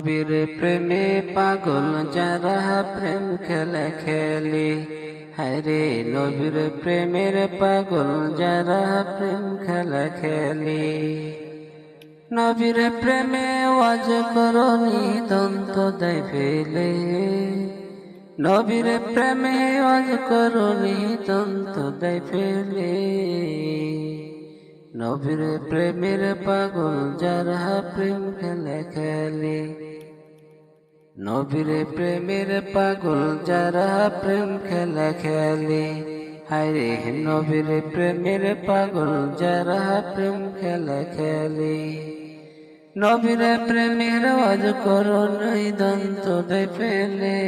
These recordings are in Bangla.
নবীর প্রেমে পাগল যারা প্রেম খেলা খেলে, হরে নবীর প্রেমের পাগল যারা প্রেম খেলা খেলে। নবীর প্রেমে ওয়াজ করনি দন্ত দেয় ফেলে, নবীর প্রেমে ওয়াজ করনি দন্ত দেয় ফেলে। নবীর প্রেমের পাগল যারা প্রেম খেলা খেলে, নবীর প্রেমের পাগল যারা প্রেম খেলা খেলে, হায়রে নবীর প্রেমের পাগল যারা প্রেম খেলা খেলে। নবীর প্রেমের ওয়াজ করনি দন্ত দেয় ফেলে,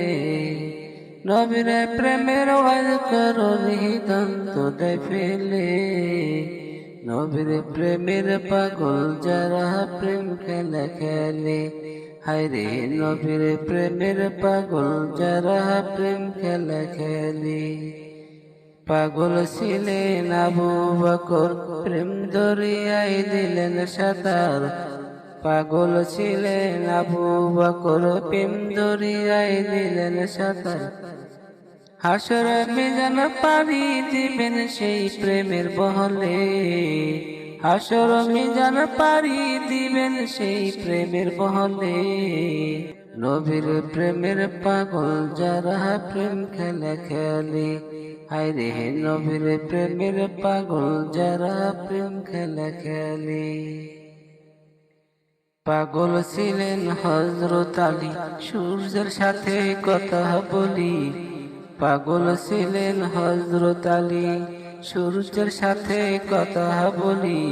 নবীর প্রেমের ওয়াজ করনি দন্ত দেয় ফেলে। নবীর প্রেমের পাগল যারা প্রেম খেলা খেলে, হায়রে নবীর প্রেমের পাগল যারা প্রেম খেলা খেলে। পাগল ছিলেন আবু বকর, প্রেম দরিয়ায় দিলেন সাঁতার। পাগল ছিলেন আবু বকর, প্রেম দরিয়ায় দিলেন সাঁতার। হাসর মিজান পাড়ি দিবেন সেই প্রেমের বহলে, হাসর মিজান পাড়ি দিবেন সেই প্রেমের বহলে। নবীর প্রেমের পাগল যারা প্রেম খেলা খেলে, হায়রে নবীর প্রেমের পাগল যারা প্রেম খেলা খেলে। পাগল ছিলেন হযরত আলী, সূর্যের সাথে কথা বলি। পাগল ছিলেন হযরত আলী, সূর্যের সাথে কথা বলি।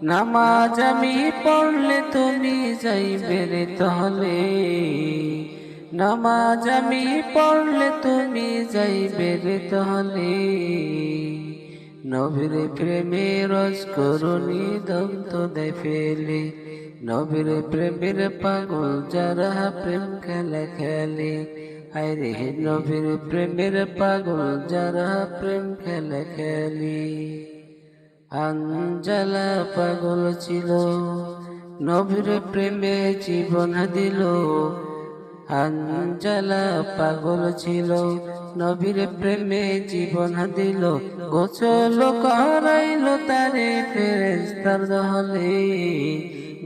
নামাজ আমি পড়লে তুমি যাইবে রে তহলে, নামাজ আমি পড়লে তুমি যাইবে রে তহলে। নবীর প্রেমে রস করনি দন্ত দেয় ফেলে, নবীর প্রেমের পাগল যারা প্রেম খেলা খেলে, হায়রে নবীর প্রেমের পাগল যারা প্রেম খেলা খেলে। আঞ্জালা পাগল ছিল, নবীর প্রেমে জীবন দিল। আঞ্জালা পাগল ছিল, নবীর প্রেমে জীবন দিল। গোসল করাইল তারে ফেরেশতার দলে,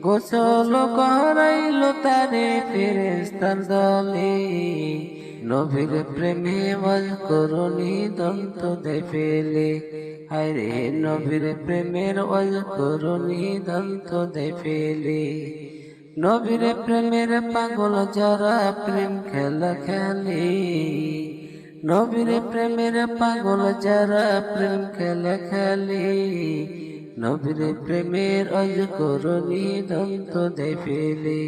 গোসল করাইল তারে ফেরেশতার দলে। নবীর প্রেমে ওয়াজ করনি দন্ত দেয় ফেলে, হায়রে নবীর প্রেমের ওয়াজ করনি দন্ত দেয় ফেলে। নবীর প্রেমের পাগল যারা প্রেম খেলা খেলে, নবীর প্রেমের পাগল যারা প্রেম খেলা খেলে। নবীর প্রেমের ওয়াজ করনি দন্ত দেয় ফেলে।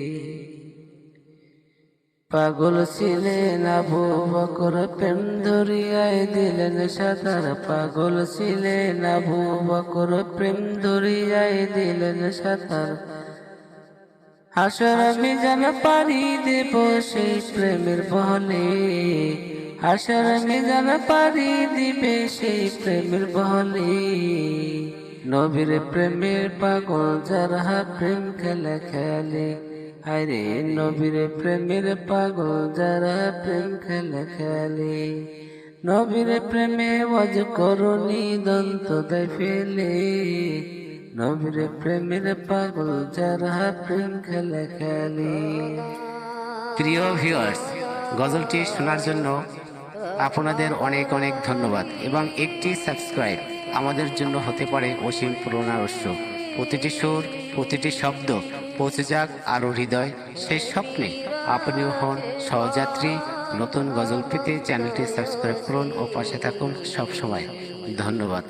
পাগল ছিলেন আবু বকর, প্রেম দরিয়ায় দিলেন সাঁতার। পাগল ছিলেন আবু বকর, প্রেম দরিয়ায় দিলেন সাঁতার। হাসর মিজান পাড়ি দেব সেই প্রেমের বহলে, হাসর মিজান পাড়ি দিবে সেই প্রেমের বহলে। নবীর প্রেমের পাগল যারা প্রেম খেলা খেলে, হায়রে নবীর প্রেমের পাগল যারা প্রেম খেলা খেলে। নবীর প্রেমে ওয়াজ করনি দন্ত দেয় ফেলে, নবীর প্রেমের পাগল যারা প্রেম খেলা খেলে। প্রিয় ভিউয়ার্স, গজলটি শোনার জন্য আপনাদের অনেক অনেক ধন্যবাদ এবং একটি সাবস্ক্রাইব আমাদের জন্য হতে পারে অসীম প্রেরণার উৎস। প্রতিটি সুর, প্রতিটি শব্দ পৌঁছে যাক আরও হৃদয় সেই স্বপ্নে। আপনিও হন সহযাত্রী। নতুন গজল পেতে চ্যানেলটি সাবস্ক্রাইব করুন ও পাশে থাকুন সবসময়। ধন্যবাদ।